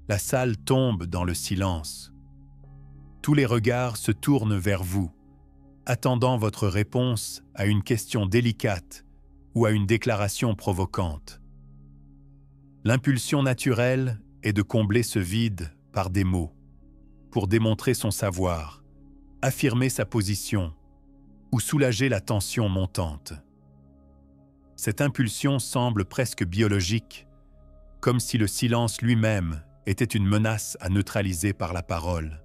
la salle tombe dans le silence. Tous les regards se tournent vers vous, attendant votre réponse à une question délicate ou à une déclaration provocante. L'impulsion naturelle est de combler ce vide par des mots, pour démontrer son savoir, affirmer sa position ou soulager la tension montante. Cette impulsion semble presque biologique, comme si le silence lui-même était une menace à neutraliser par la parole.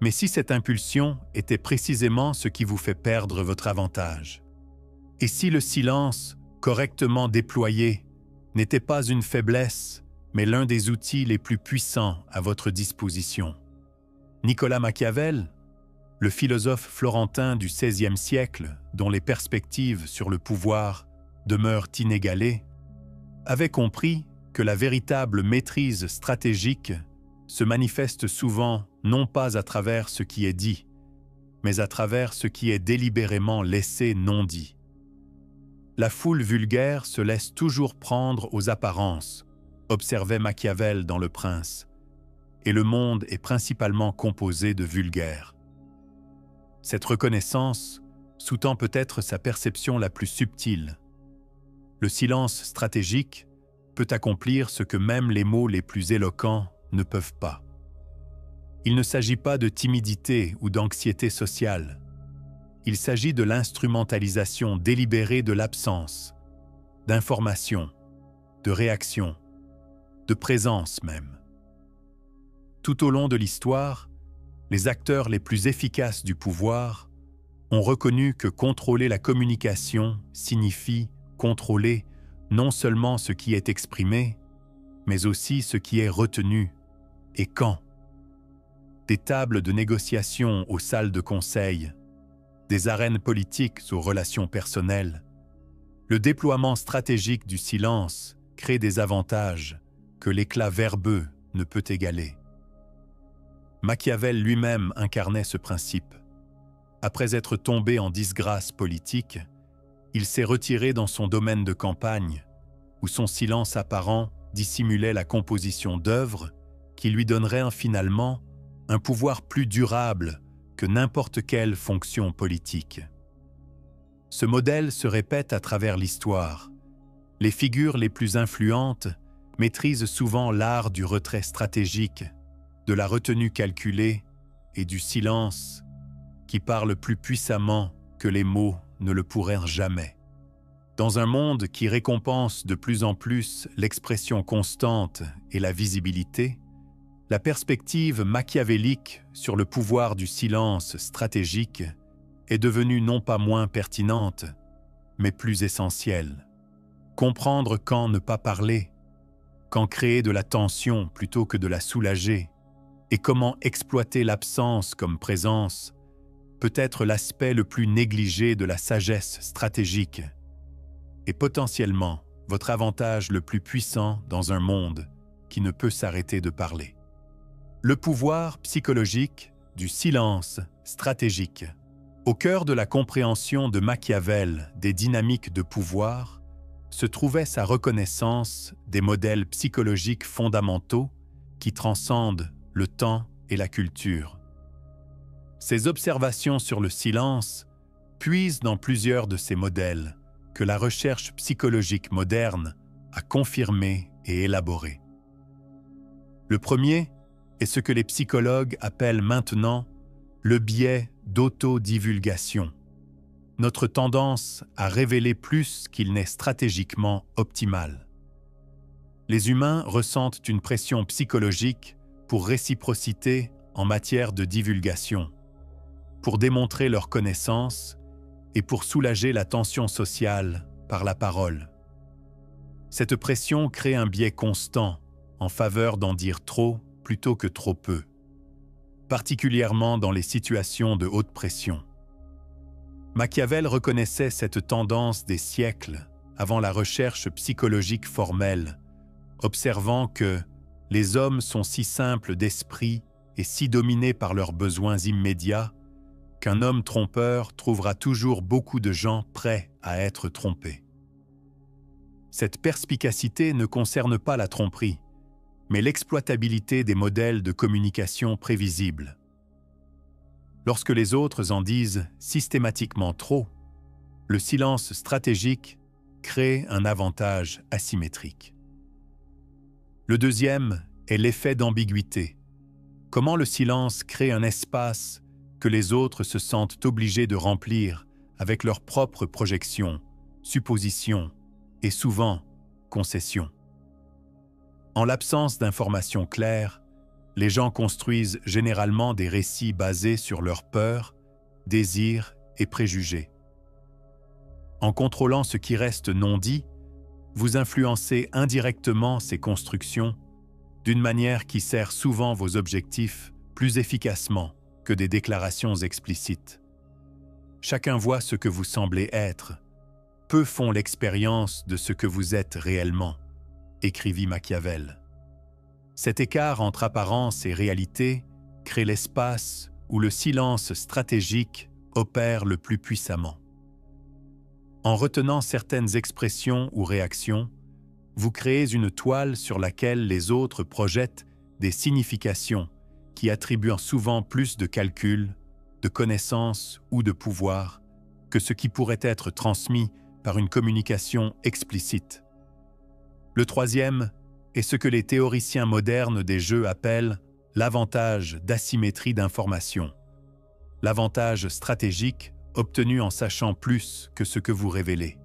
Mais si cette impulsion était précisément ce qui vous fait perdre votre avantage? Et si le silence, correctement déployé, n'était pas une faiblesse, mais l'un des outils les plus puissants à votre disposition? Nicolas Machiavel, le philosophe florentin du XVIe siècle, dont les perspectives sur le pouvoir demeurent inégalées, avait compris que la véritable maîtrise stratégique se manifeste souvent non pas à travers ce qui est dit, mais à travers ce qui est délibérément laissé non dit. La foule vulgaire se laisse toujours prendre aux apparences, observait Machiavel dans Le Prince, et le monde est principalement composé de vulgaires. Cette reconnaissance sous-tend peut-être sa perception la plus subtile. Le silence stratégique peut accomplir ce que même les mots les plus éloquents ne peuvent pas. Il ne s'agit pas de timidité ou d'anxiété sociale. Il s'agit de l'instrumentalisation délibérée de l'absence, d'information, de réaction, de présence même. Tout au long de l'histoire, les acteurs les plus efficaces du pouvoir ont reconnu que contrôler la communication signifie contrôler non seulement ce qui est exprimé, mais aussi ce qui est retenu et quand. Des tables de négociation aux salles de conseil, des arènes politiques aux relations personnelles, le déploiement stratégique du silence crée des avantages que l'éclat verbeux ne peut égaler. Machiavel lui-même incarnait ce principe. Après être tombé en disgrâce politique, il s'est retiré dans son domaine de campagne, où son silence apparent dissimulait la composition d'œuvres qui lui donneraient finalement un pouvoir plus durable que n'importe quelle fonction politique. Ce modèle se répète à travers l'histoire. Les figures les plus influentes maîtrisent souvent l'art du retrait stratégique, de la retenue calculée et du silence qui parle plus puissamment que les mots ne le pourraient jamais. Dans un monde qui récompense de plus en plus l'expression constante et la visibilité, la perspective machiavélique sur le pouvoir du silence stratégique est devenue non pas moins pertinente, mais plus essentielle. Comprendre quand ne pas parler, quand créer de la tension plutôt que de la soulager, et comment exploiter l'absence comme présence peut être l'aspect le plus négligé de la sagesse stratégique et potentiellement votre avantage le plus puissant dans un monde qui ne peut s'arrêter de parler. Le pouvoir psychologique du silence stratégique. Au cœur de la compréhension de Machiavel des dynamiques de pouvoir se trouvait sa reconnaissance des modèles psychologiques fondamentaux qui transcendent le temps et la culture. Ces observations sur le silence puisent dans plusieurs de ces modèles que la recherche psychologique moderne a confirmé et élaboré. Le premier est ce que les psychologues appellent maintenant le biais d'autodivulgation, notre tendance à révéler plus qu'il n'est stratégiquement optimal. Les humains ressentent une pression psychologique pour réciprocité en matière de divulgation, pour démontrer leur connaissance et pour soulager la tension sociale par la parole. Cette pression crée un biais constant en faveur d'en dire trop plutôt que trop peu, particulièrement dans les situations de haute pression. Machiavel reconnaissait cette tendance des siècles avant la recherche psychologique formelle, observant que les hommes sont si simples d'esprit et si dominés par leurs besoins immédiats qu'un homme trompeur trouvera toujours beaucoup de gens prêts à être trompés. Cette perspicacité ne concerne pas la tromperie, mais l'exploitabilité des modèles de communication prévisibles. Lorsque les autres en disent systématiquement trop, le silence stratégique crée un avantage asymétrique. Le deuxième est l'effet d'ambiguïté. Comment le silence crée un espace que les autres se sentent obligés de remplir avec leurs propres projections, suppositions et souvent concessions. En l'absence d'informations claires, les gens construisent généralement des récits basés sur leurs peurs, désirs et préjugés. En contrôlant ce qui reste non dit, vous influencez indirectement ces constructions d'une manière qui sert souvent vos objectifs plus efficacement que des déclarations explicites. Chacun voit ce que vous semblez être. Peu font l'expérience de ce que vous êtes réellement, écrivit Machiavel. Cet écart entre apparence et réalité crée l'espace où le silence stratégique opère le plus puissamment. En retenant certaines expressions ou réactions, vous créez une toile sur laquelle les autres projettent des significations qui attribuent souvent plus de calcul, de connaissances ou de pouvoir que ce qui pourrait être transmis par une communication explicite. Le troisième est ce que les théoriciens modernes des jeux appellent l'avantage d'asymétrie d'information, l'avantage stratégique obtenu en sachant plus que ce que vous révélez.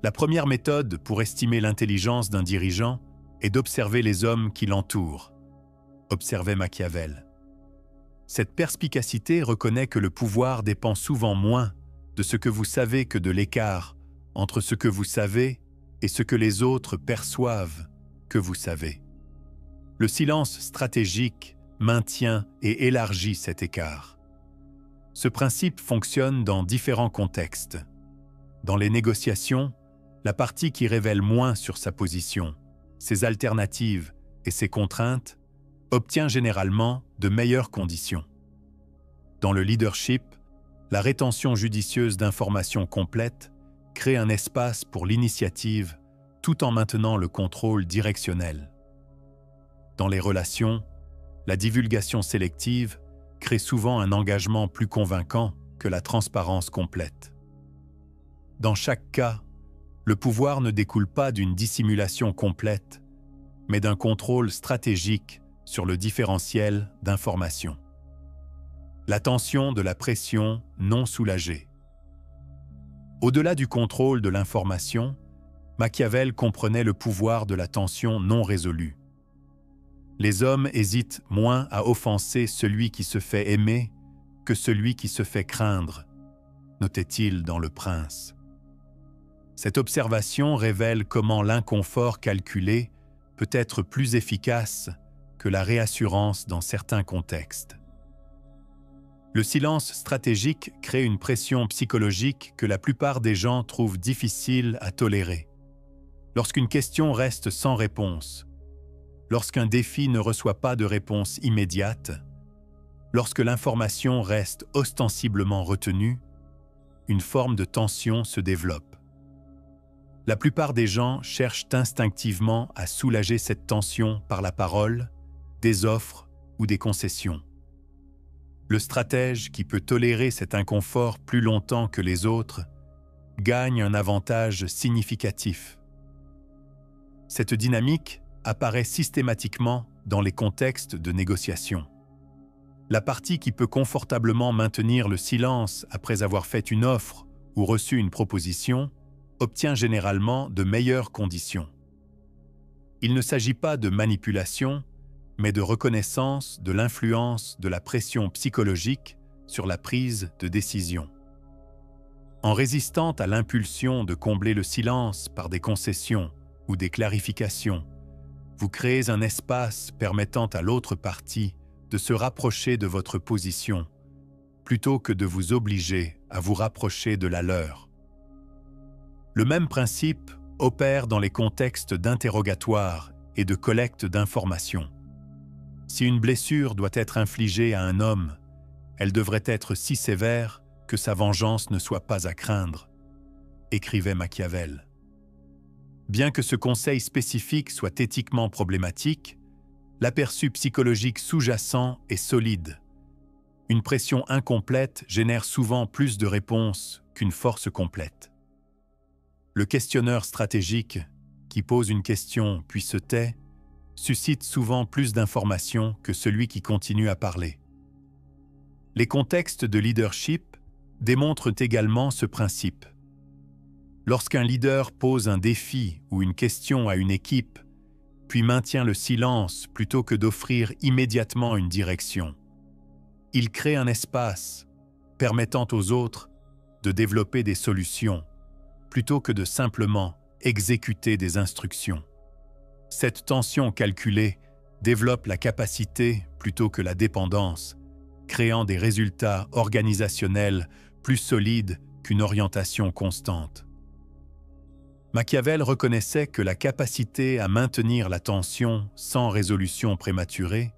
La première méthode pour estimer l'intelligence d'un dirigeant est d'observer les hommes qui l'entourent, observait Machiavel. Cette perspicacité reconnaît que le pouvoir dépend souvent moins de ce que vous savez que de l'écart entre ce que vous savez et ce que les autres perçoivent que vous savez. Le silence stratégique maintient et élargit cet écart. Ce principe fonctionne dans différents contextes. Dans les négociations, la partie qui révèle moins sur sa position, ses alternatives et ses contraintes obtient généralement de meilleures conditions. Dans le leadership, la rétention judicieuse d'informations complètes crée un espace pour l'initiative tout en maintenant le contrôle directionnel. Dans les relations, la divulgation sélective crée souvent un engagement plus convaincant que la transparence complète. Dans chaque cas, le pouvoir ne découle pas d'une dissimulation complète, mais d'un contrôle stratégique sur le différentiel d'information. La tension de la pression non soulagée. Au-delà du contrôle de l'information, Machiavel comprenait le pouvoir de la tension non résolue. Les hommes hésitent moins à offenser celui qui se fait aimer que celui qui se fait craindre, notait-il dans Le Prince. Cette observation révèle comment l'inconfort calculé peut être plus efficace que la réassurance dans certains contextes. Le silence stratégique crée une pression psychologique que la plupart des gens trouvent difficile à tolérer. Lorsqu'une question reste sans réponse, lorsqu'un défi ne reçoit pas de réponse immédiate, lorsque l'information reste ostensiblement retenue, une forme de tension se développe. La plupart des gens cherchent instinctivement à soulager cette tension par la parole, des offres ou des concessions. Le stratège qui peut tolérer cet inconfort plus longtemps que les autres gagne un avantage significatif. Cette dynamique apparaît systématiquement dans les contextes de négociation. La partie qui peut confortablement maintenir le silence après avoir fait une offre ou reçu une proposition obtient généralement de meilleures conditions. Il ne s'agit pas de manipulation, mais de reconnaissance de l'influence de la pression psychologique sur la prise de décision. En résistant à l'impulsion de combler le silence par des concessions ou des clarifications, vous créez un espace permettant à l'autre partie de se rapprocher de votre position, plutôt que de vous obliger à vous rapprocher de la leur. Le même principe opère dans les contextes d'interrogatoire et de collecte d'informations. Si une blessure doit être infligée à un homme, elle devrait être si sévère que sa vengeance ne soit pas à craindre, écrivait Machiavel. Bien que ce conseil spécifique soit éthiquement problématique, l'aperçu psychologique sous-jacent est solide. Une pression incomplète génère souvent plus de réponses qu'une force complète. Le questionneur stratégique, qui pose une question puis se tait, suscite souvent plus d'informations que celui qui continue à parler. Les contextes de leadership démontrent également ce principe. Lorsqu'un leader pose un défi ou une question à une équipe, puis maintient le silence plutôt que d'offrir immédiatement une direction, il crée un espace permettant aux autres de développer des solutions plutôt que de simplement exécuter des instructions. Cette tension calculée développe la capacité plutôt que la dépendance, créant des résultats organisationnels plus solides qu'une orientation constante. Machiavel reconnaissait que la capacité à maintenir la tension sans résolution prématurée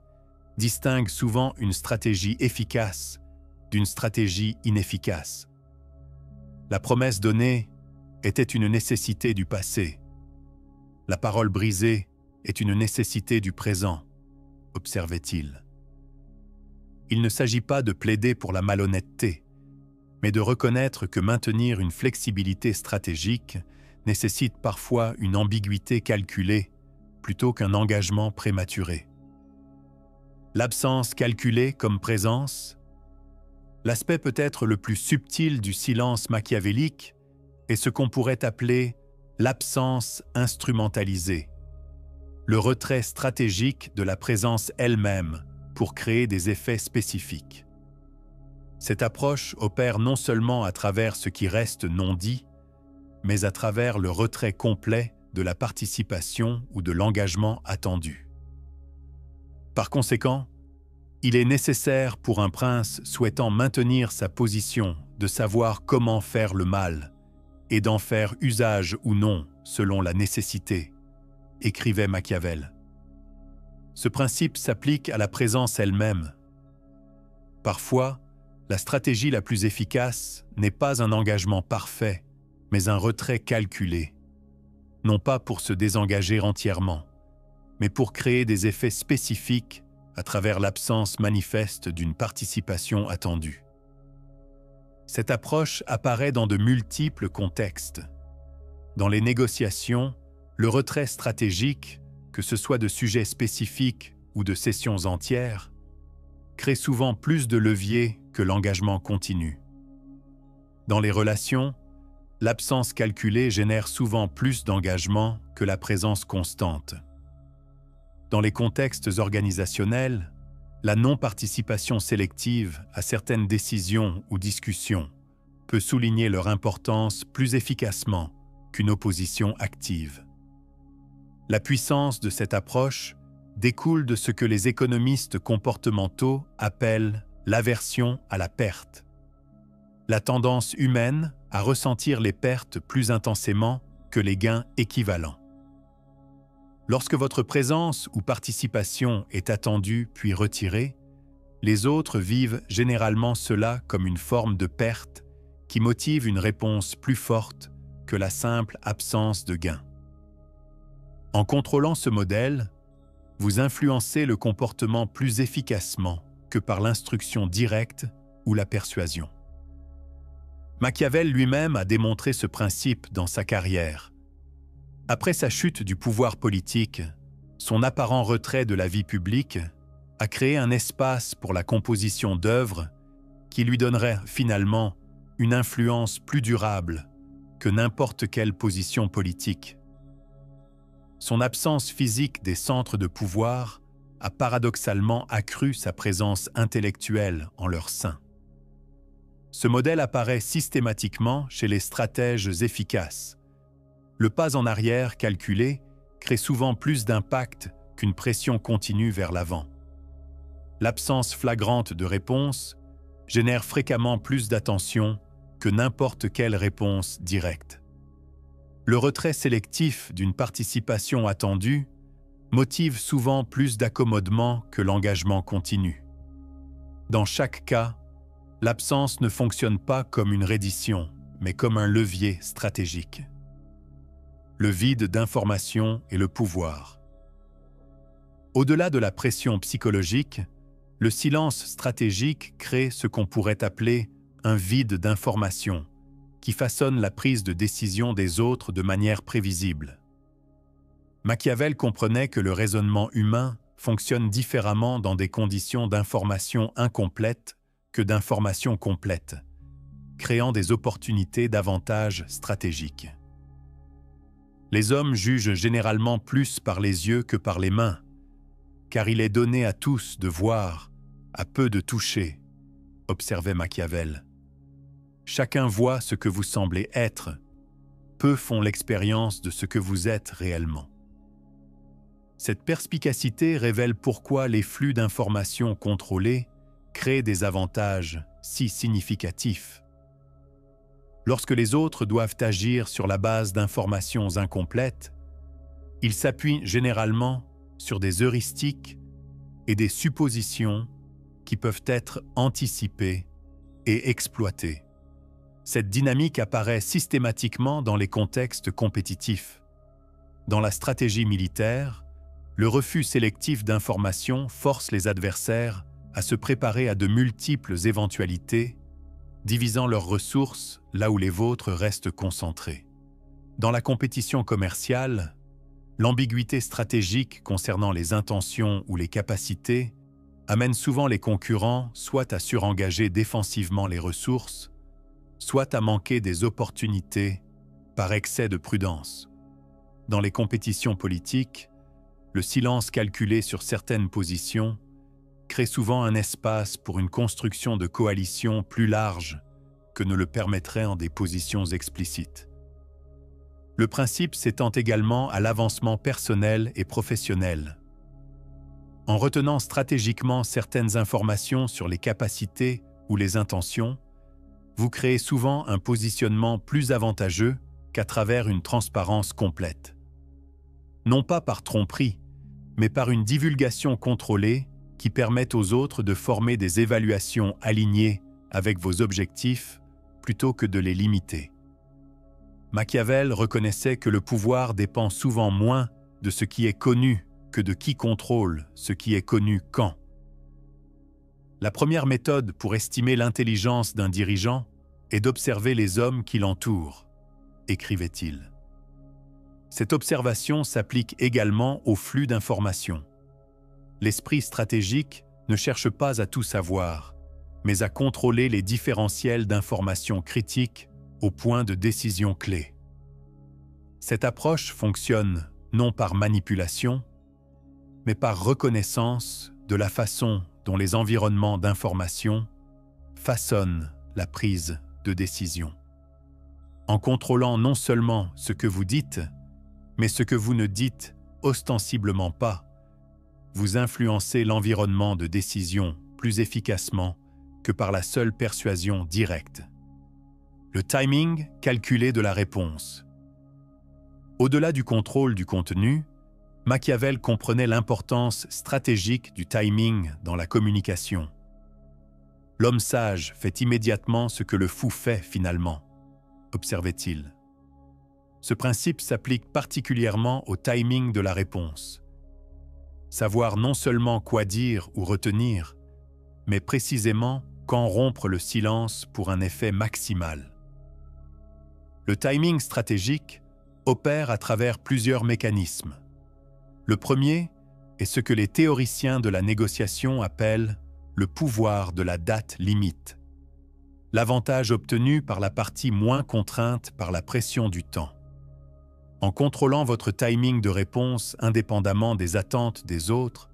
distingue souvent une stratégie efficace d'une stratégie inefficace. La promesse donnée était une nécessité du passé. La parole brisée est une nécessité du présent, observait-il. Il ne s'agit pas de plaider pour la malhonnêteté, mais de reconnaître que maintenir une flexibilité stratégique nécessite parfois une ambiguïté calculée plutôt qu'un engagement prématuré. L'absence calculée comme présence, l'aspect peut-être le plus subtil du silence machiavélique est ce qu'on pourrait appeler l'absence instrumentalisée, le retrait stratégique de la présence elle-même pour créer des effets spécifiques. Cette approche opère non seulement à travers ce qui reste non dit, mais à travers le retrait complet de la participation ou de l'engagement attendu. Par conséquent, il est nécessaire pour un prince souhaitant maintenir sa position de savoir comment faire le mal et d'en faire usage ou non selon la nécessité, écrivait Machiavel. Ce principe s'applique à la présence elle-même. Parfois, la stratégie la plus efficace n'est pas un engagement parfait, mais un retrait calculé, non pas pour se désengager entièrement, mais pour créer des effets spécifiques à travers l'absence manifeste d'une participation attendue. Cette approche apparaît dans de multiples contextes. Dans les négociations, le retrait stratégique, que ce soit de sujets spécifiques ou de sessions entières, crée souvent plus de levier que l'engagement continu. Dans les relations, l'absence calculée génère souvent plus d'engagement que la présence constante. Dans les contextes organisationnels, la non-participation sélective à certaines décisions ou discussions peut souligner leur importance plus efficacement qu'une opposition active. La puissance de cette approche découle de ce que les économistes comportementaux appellent l'aversion à la perte. La tendance humaine à ressentir les pertes plus intensément que les gains équivalents. Lorsque votre présence ou participation est attendue puis retirée, les autres vivent généralement cela comme une forme de perte qui motive une réponse plus forte que la simple absence de gain. En contrôlant ce modèle, vous influencez le comportement plus efficacement que par l'instruction directe ou la persuasion. Machiavel lui-même a démontré ce principe dans sa carrière. Après sa chute du pouvoir politique, son apparent retrait de la vie publique a créé un espace pour la composition d'œuvres qui lui donnerait finalement une influence plus durable que n'importe quelle position politique. Son absence physique des centres de pouvoir a paradoxalement accru sa présence intellectuelle en leur sein. Ce modèle apparaît systématiquement chez les stratèges efficaces. Le pas en arrière calculé crée souvent plus d'impact qu'une pression continue vers l'avant. L'absence flagrante de réponse génère fréquemment plus d'attention que n'importe quelle réponse directe. Le retrait sélectif d'une participation attendue motive souvent plus d'accommodement que l'engagement continu. Dans chaque cas, l'absence ne fonctionne pas comme une reddition, mais comme un levier stratégique. le vide d'information et le pouvoir. Au-delà de la pression psychologique, le silence stratégique crée ce qu'on pourrait appeler un vide d'information, qui façonne la prise de décision des autres de manière prévisible. Machiavel comprenait que le raisonnement humain fonctionne différemment dans des conditions d'information incomplète que d'information complète, créant des opportunités d'avantage stratégiques. Les hommes jugent généralement plus par les yeux que par les mains, car il est donné à tous de voir, à peu de toucher, observait Machiavel. Chacun voit ce que vous semblez être, peu font l'expérience de ce que vous êtes réellement. Cette perspicacité révèle pourquoi les flux d'informations contrôlés créent des avantages si significatifs. Lorsque les autres doivent agir sur la base d'informations incomplètes, ils s'appuient généralement sur des heuristiques et des suppositions qui peuvent être anticipées et exploitées. Cette dynamique apparaît systématiquement dans les contextes compétitifs. Dans la stratégie militaire, le refus sélectif d'informations force les adversaires à se préparer à de multiples éventualités, divisant leurs ressources là où les vôtres restent concentrées. Dans la compétition commerciale, l'ambiguïté stratégique concernant les intentions ou les capacités amène souvent les concurrents soit à surengager défensivement les ressources, soit à manquer des opportunités par excès de prudence. Dans les compétitions politiques, le silence calculé sur certaines positions crée souvent un espace pour une construction de coalition plus large que ne le permettrait en des positions explicites. Le principe s'étend également à l'avancement personnel et professionnel. En retenant stratégiquement certaines informations sur les capacités ou les intentions, vous créez souvent un positionnement plus avantageux qu'à travers une transparence complète. Non pas par tromperie, mais par une divulgation contrôlée qui permet aux autres de former des évaluations alignées avec vos objectifs plutôt que de les limiter. Machiavel reconnaissait que le pouvoir dépend souvent moins de ce qui est connu que de qui contrôle ce qui est connu quand. La première méthode pour estimer l'intelligence d'un dirigeant est d'observer les hommes qui l'entourent, écrivait-il. Cette observation s'applique également au flux d'informations. L'esprit stratégique ne cherche pas à tout savoir, mais à contrôler les différentiels d'informations critiques au point de décision clé. Cette approche fonctionne non par manipulation, mais par reconnaissance de la façon dont les environnements d'information façonnent la prise de décision. En contrôlant non seulement ce que vous dites, mais ce que vous ne dites ostensiblement pas, vous influencez l'environnement de décision plus efficacement que par la seule persuasion directe. Le timing calculé de la réponse. Au-delà du contrôle du contenu, Machiavel comprenait l'importance stratégique du timing dans la communication. L'homme sage fait immédiatement ce que le fou fait finalement, observait-il. Ce principe s'applique particulièrement au timing de la réponse. Savoir non seulement quoi dire ou retenir, mais précisément quand rompre le silence pour un effet maximal. Le timing stratégique opère à travers plusieurs mécanismes. Le premier est ce que les théoriciens de la négociation appellent le pouvoir de la date limite, l'avantage obtenu par la partie moins contrainte par la pression du temps. En contrôlant votre timing de réponse indépendamment des attentes des autres,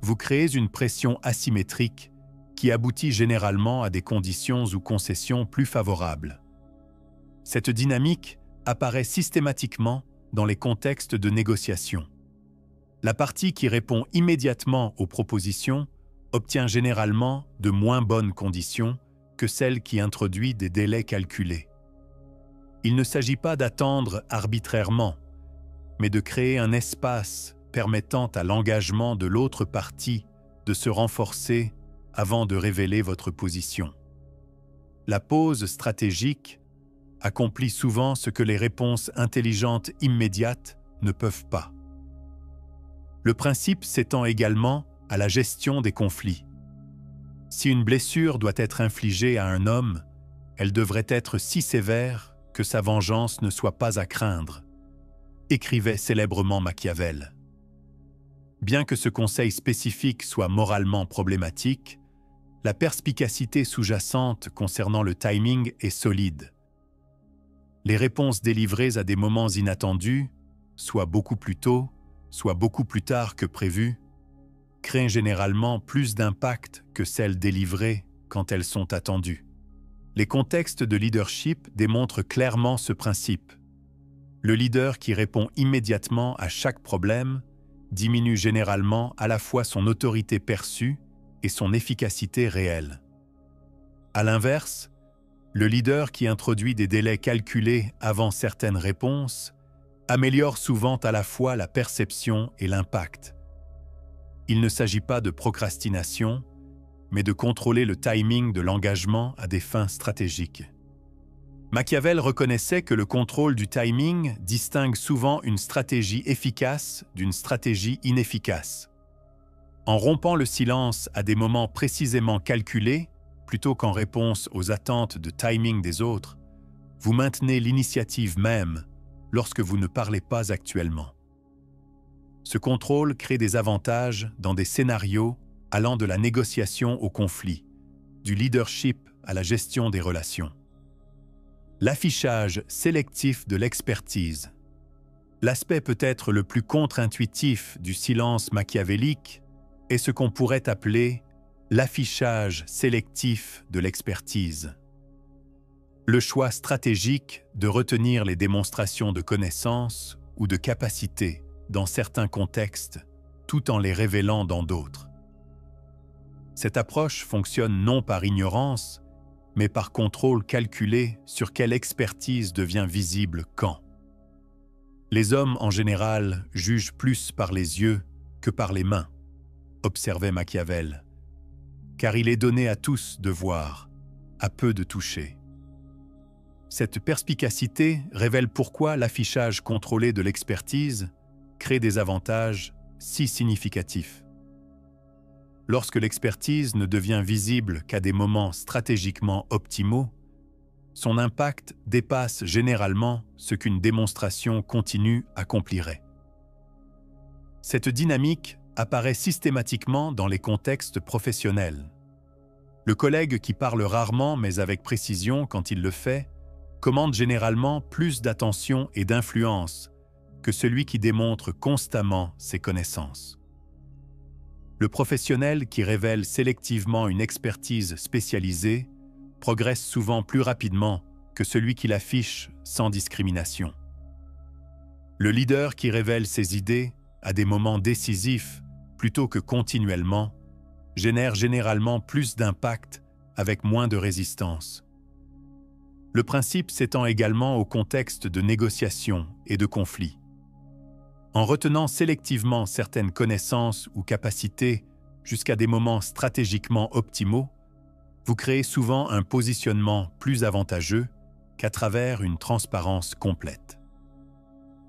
vous créez une pression asymétrique qui aboutit généralement à des conditions ou concessions plus favorables. Cette dynamique apparaît systématiquement dans les contextes de négociation. La partie qui répond immédiatement aux propositions obtient généralement de moins bonnes conditions que celle qui introduit des délais calculés. Il ne s'agit pas d'attendre arbitrairement, mais de créer un espace permettant à l'engagement de l'autre partie de se renforcer avant de révéler votre position. La pause stratégique accomplit souvent ce que les réponses intelligentes immédiates ne peuvent pas. Le principe s'étend également à la gestion des conflits. Si une blessure doit être infligée à un homme, elle devrait être si sévère que sa vengeance ne soit pas à craindre, écrivait célèbrement Machiavel. Bien que ce conseil spécifique soit moralement problématique, la perspicacité sous-jacente concernant le timing est solide. Les réponses délivrées à des moments inattendus, soit beaucoup plus tôt, soit beaucoup plus tard que prévu, créent généralement plus d'impact que celles délivrées quand elles sont attendues. Les contextes de leadership démontrent clairement ce principe. Le leader qui répond immédiatement à chaque problème diminue généralement à la fois son autorité perçue et son efficacité réelle. À l'inverse, le leader qui introduit des délais calculés avant certaines réponses améliore souvent à la fois la perception et l'impact. Il ne s'agit pas de procrastination, mais de contrôler le timing de l'engagement à des fins stratégiques. Machiavel reconnaissait que le contrôle du timing distingue souvent une stratégie efficace d'une stratégie inefficace. En rompant le silence à des moments précisément calculés, plutôt qu'en réponse aux attentes de timing des autres, vous maintenez l'initiative même lorsque vous ne parlez pas actuellement. Ce contrôle crée des avantages dans des scénarios allant de la négociation au conflit, du leadership à la gestion des relations. L'affichage sélectif de l'expertise. L'aspect peut-être le plus contre-intuitif du silence machiavélique est ce qu'on pourrait appeler l'affichage sélectif de l'expertise. Le choix stratégique de retenir les démonstrations de connaissances ou de capacité dans certains contextes, tout en les révélant dans d'autres. Cette approche fonctionne non par ignorance, mais par contrôle calculé sur quelle expertise devient visible quand. Les hommes, en général, jugent plus par les yeux que par les mains, observait Machiavel, car il est donné à tous de voir, à peu de toucher. Cette perspicacité révèle pourquoi l'affichage contrôlé de l'expertise crée des avantages si significatifs. Lorsque l'expertise ne devient visible qu'à des moments stratégiquement optimaux, son impact dépasse généralement ce qu'une démonstration continue accomplirait. Cette dynamique apparaît systématiquement dans les contextes professionnels. Le collègue qui parle rarement mais avec précision quand il le fait commande généralement plus d'attention et d'influence que celui qui démontre constamment ses connaissances. Le professionnel qui révèle sélectivement une expertise spécialisée progresse souvent plus rapidement que celui qui l'affiche sans discrimination. Le leader qui révèle ses idées à des moments décisifs plutôt que continuellement génère généralement plus d'impact avec moins de résistance. Le principe s'étend également au contexte de négociation et de conflit. En retenant sélectivement certaines connaissances ou capacités jusqu'à des moments stratégiquement optimaux, vous créez souvent un positionnement plus avantageux qu'à travers une transparence complète.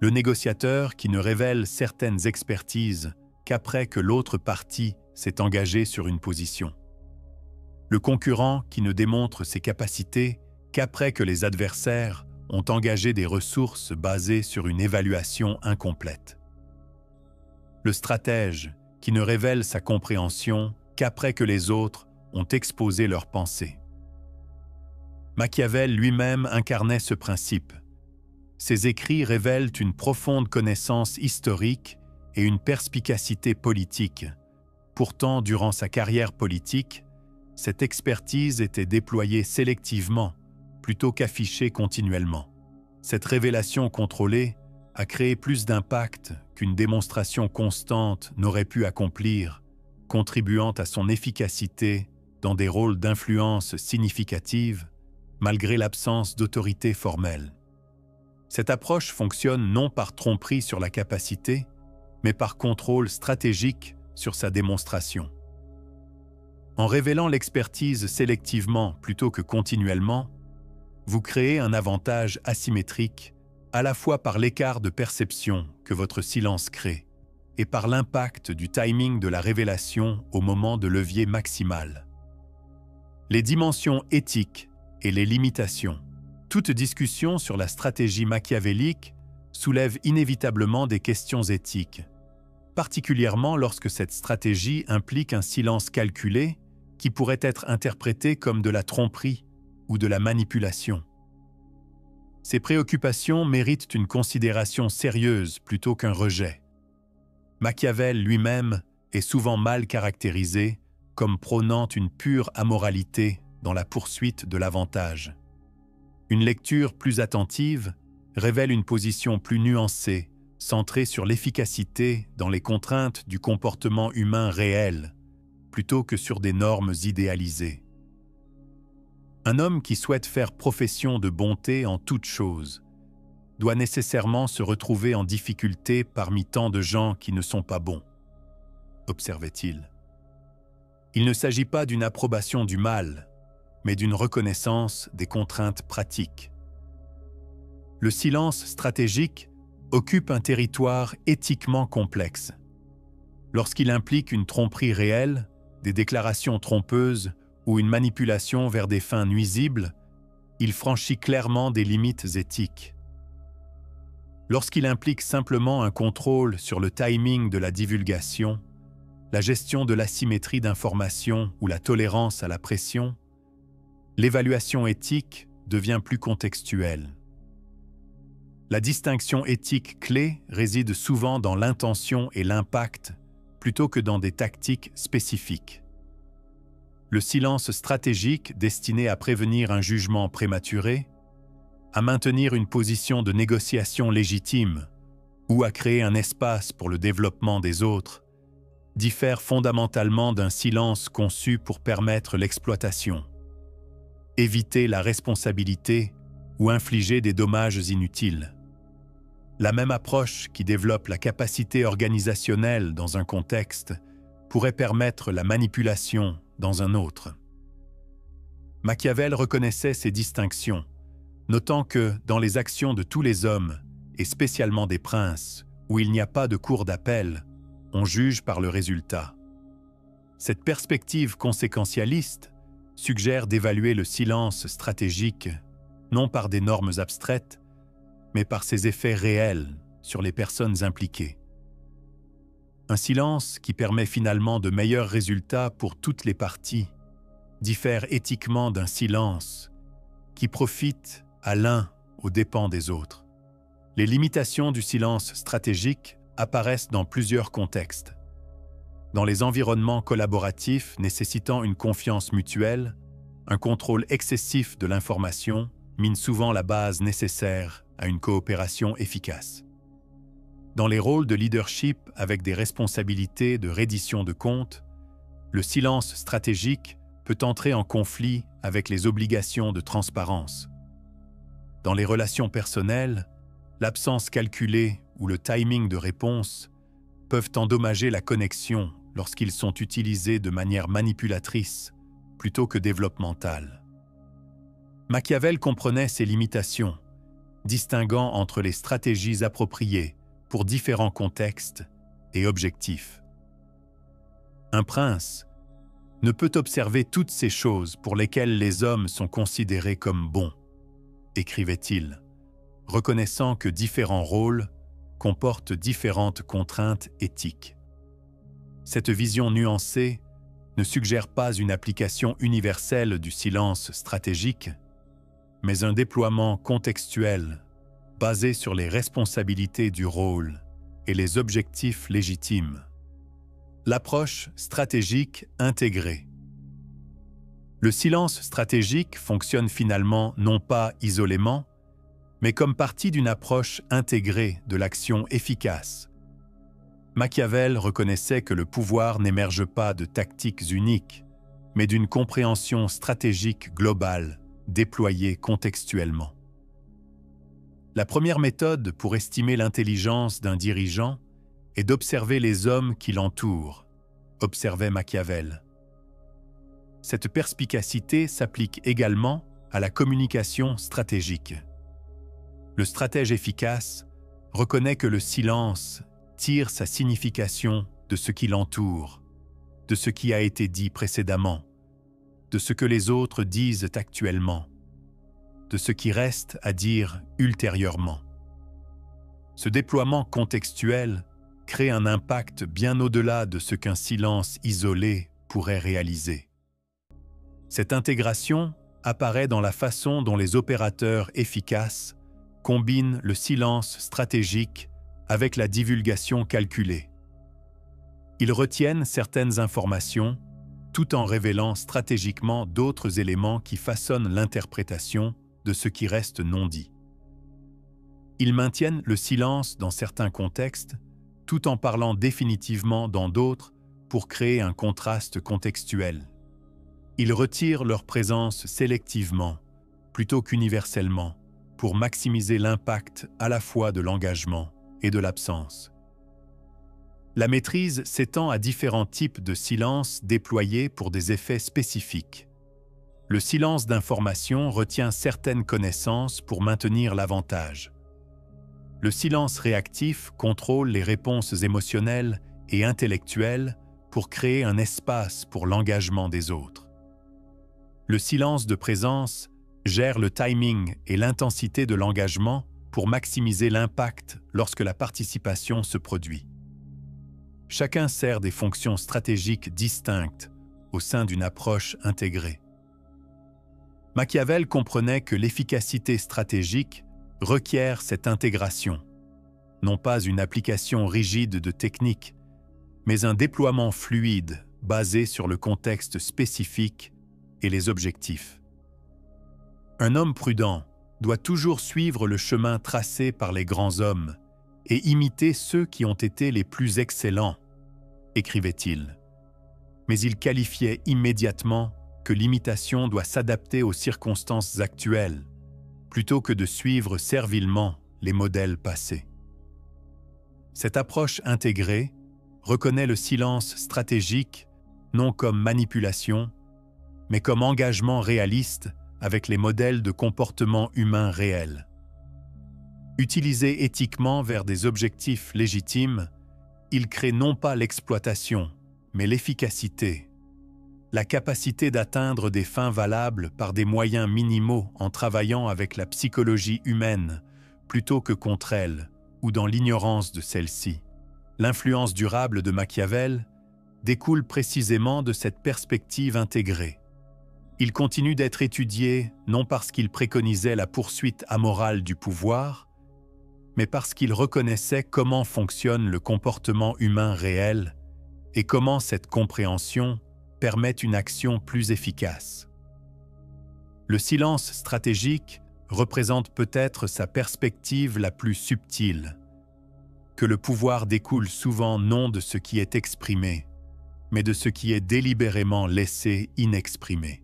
Le négociateur qui ne révèle certaines expertises qu'après que l'autre partie s'est engagé sur une position. Le concurrent qui ne démontre ses capacités qu'après que les adversaires ont engagé des ressources basées sur une évaluation incomplète. Le stratège qui ne révèle sa compréhension qu'après que les autres ont exposé leurs pensées. Machiavel lui-même incarnait ce principe. Ses écrits révèlent une profonde connaissance historique et une perspicacité politique. Pourtant, durant sa carrière politique, cette expertise était déployée sélectivement plutôt qu'affichée continuellement. Cette révélation contrôlée a créé plus d'impact qu'une démonstration constante n'aurait pu accomplir, contribuant à son efficacité dans des rôles d'influence significative, malgré l'absence d'autorité formelle. Cette approche fonctionne non par tromperie sur la capacité, mais par contrôle stratégique sur sa démonstration. En révélant l'expertise sélectivement plutôt que continuellement, vous créez un avantage asymétrique à la fois par l'écart de perception que votre silence crée et par l'impact du timing de la révélation au moment de levier maximal. Les dimensions éthiques et les limitations. Toute discussion sur la stratégie machiavélique soulève inévitablement des questions éthiques, particulièrement lorsque cette stratégie implique un silence calculé qui pourrait être interprété comme de la tromperie ou de la manipulation. Ces préoccupations méritent une considération sérieuse plutôt qu'un rejet. Machiavel lui-même est souvent mal caractérisé comme prônant une pure amoralité dans la poursuite de l'avantage. Une lecture plus attentive révèle une position plus nuancée, centrée sur l'efficacité dans les contraintes du comportement humain réel, plutôt que sur des normes idéalisées. Un homme qui souhaite faire profession de bonté en toute chose doit nécessairement se retrouver en difficulté parmi tant de gens qui ne sont pas bons, observait-il. Il ne s'agit pas d'une approbation du mal, mais d'une reconnaissance des contraintes pratiques. Le silence stratégique occupe un territoire éthiquement complexe. Lorsqu'il implique une tromperie réelle, des déclarations trompeuses ou une manipulation vers des fins nuisibles, il franchit clairement des limites éthiques. Lorsqu'il implique simplement un contrôle sur le timing de la divulgation, la gestion de l'asymétrie d'information ou la tolérance à la pression, l'évaluation éthique devient plus contextuelle. La distinction éthique clé réside souvent dans l'intention et l'impact plutôt que dans des tactiques spécifiques. Le silence stratégique destiné à prévenir un jugement prématuré, à maintenir une position de négociation légitime ou à créer un espace pour le développement des autres, diffère fondamentalement d'un silence conçu pour permettre l'exploitation, éviter la responsabilité ou infliger des dommages inutiles. La même approche qui développe la capacité organisationnelle dans un contexte pourrait permettre la manipulation dans un autre. Machiavel reconnaissait ces distinctions, notant que, dans les actions de tous les hommes, et spécialement des princes, où il n'y a pas de cour d'appel, on juge par le résultat. Cette perspective conséquentialiste suggère d'évaluer le silence stratégique, non par des normes abstraites, mais par ses effets réels sur les personnes impliquées. Un silence qui permet finalement de meilleurs résultats pour toutes les parties diffère éthiquement d'un silence qui profite à l'un aux dépens des autres. Les limitations du silence stratégique apparaissent dans plusieurs contextes. Dans les environnements collaboratifs nécessitant une confiance mutuelle, un contrôle excessif de l'information mine souvent la base nécessaire à une coopération efficace. Dans les rôles de leadership avec des responsabilités de reddition de comptes, le silence stratégique peut entrer en conflit avec les obligations de transparence. Dans les relations personnelles, l'absence calculée ou le timing de réponse peuvent endommager la connexion lorsqu'ils sont utilisés de manière manipulatrice plutôt que développementale. Machiavel comprenait ces limitations, distinguant entre les stratégies appropriées pour différents contextes et objectifs. Un prince ne peut observer toutes ces choses pour lesquelles les hommes sont considérés comme bons, écrivait-il, reconnaissant que différents rôles comportent différentes contraintes éthiques. Cette vision nuancée ne suggère pas une application universelle du silence stratégique, mais un déploiement contextuel basé sur les responsabilités du rôle et les objectifs légitimes. L'approche stratégique intégrée. Le silence stratégique fonctionne finalement non pas isolément, mais comme partie d'une approche intégrée de l'action efficace. Machiavel reconnaissait que le pouvoir n'émerge pas de tactiques uniques, mais d'une compréhension stratégique globale, déployée contextuellement. La première méthode pour estimer l'intelligence d'un dirigeant est d'observer les hommes qui l'entourent, observait Machiavel. Cette perspicacité s'applique également à la communication stratégique. Le stratège efficace reconnaît que le silence tire sa signification de ce qui l'entoure, de ce qui a été dit précédemment, de ce que les autres disent actuellement, de ce qui reste à dire ultérieurement. Ce déploiement contextuel crée un impact bien au-delà de ce qu'un silence isolé pourrait réaliser. Cette intégration apparaît dans la façon dont les opérateurs efficaces combinent le silence stratégique avec la divulgation calculée. Ils retiennent certaines informations tout en révélant stratégiquement d'autres éléments qui façonnent l'interprétation de ce qui reste non dit. Ils maintiennent le silence dans certains contextes tout en parlant définitivement dans d'autres pour créer un contraste contextuel. Ils retirent leur présence sélectivement, plutôt qu'universellement, pour maximiser l'impact à la fois de l'engagement et de l'absence. La maîtrise s'étend à différents types de silence déployés pour des effets spécifiques. Le silence d'information retient certaines connaissances pour maintenir l'avantage. Le silence réactif contrôle les réponses émotionnelles et intellectuelles pour créer un espace pour l'engagement des autres. Le silence de présence gère le timing et l'intensité de l'engagement pour maximiser l'impact lorsque la participation se produit. Chacun sert des fonctions stratégiques distinctes au sein d'une approche intégrée. Machiavel comprenait que l'efficacité stratégique requiert cette intégration, non pas une application rigide de techniques, mais un déploiement fluide basé sur le contexte spécifique et les objectifs. Un homme prudent doit toujours suivre le chemin tracé par les grands hommes et imiter ceux qui ont été les plus excellents, écrivait-il. Mais il qualifiait immédiatement que l'imitation doit s'adapter aux circonstances actuelles, plutôt que de suivre servilement les modèles passés. Cette approche intégrée reconnaît le silence stratégique non comme manipulation, mais comme engagement réaliste avec les modèles de comportement humain réels. Utilisé éthiquement vers des objectifs légitimes, il crée non pas l'exploitation, mais l'efficacité, la capacité d'atteindre des fins valables par des moyens minimaux en travaillant avec la psychologie humaine plutôt que contre elle ou dans l'ignorance de celle-ci. L'influence durable de Machiavel découle précisément de cette perspective intégrée. Il continue d'être étudié non parce qu'il préconisait la poursuite amorale du pouvoir, mais parce qu'il reconnaissait comment fonctionne le comportement humain réel et comment cette compréhension permet une action plus efficace. Le silence stratégique représente peut-être sa perspective la plus subtile, que le pouvoir découle souvent non de ce qui est exprimé, mais de ce qui est délibérément laissé inexprimé.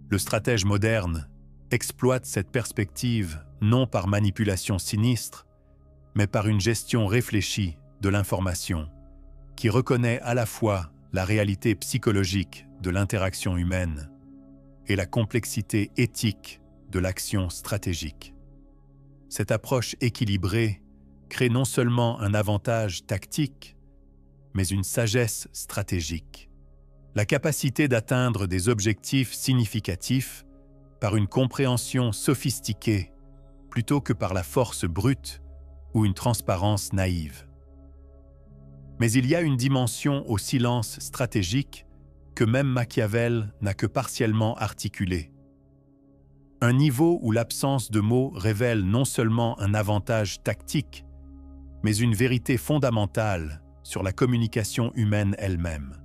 Le stratège moderne exploite cette perspective non par manipulation sinistre, mais par une gestion réfléchie de l'information, qui reconnaît à la fois la réalité psychologique de l'interaction humaine et la complexité éthique de l'action stratégique. Cette approche équilibrée crée non seulement un avantage tactique, mais une sagesse stratégique. La capacité d'atteindre des objectifs significatifs par une compréhension sophistiquée plutôt que par la force brute ou une transparence naïve. Mais il y a une dimension au silence stratégique que même Machiavel n'a que partiellement articulée. Un niveau où l'absence de mots révèle non seulement un avantage tactique, mais une vérité fondamentale sur la communication humaine elle-même.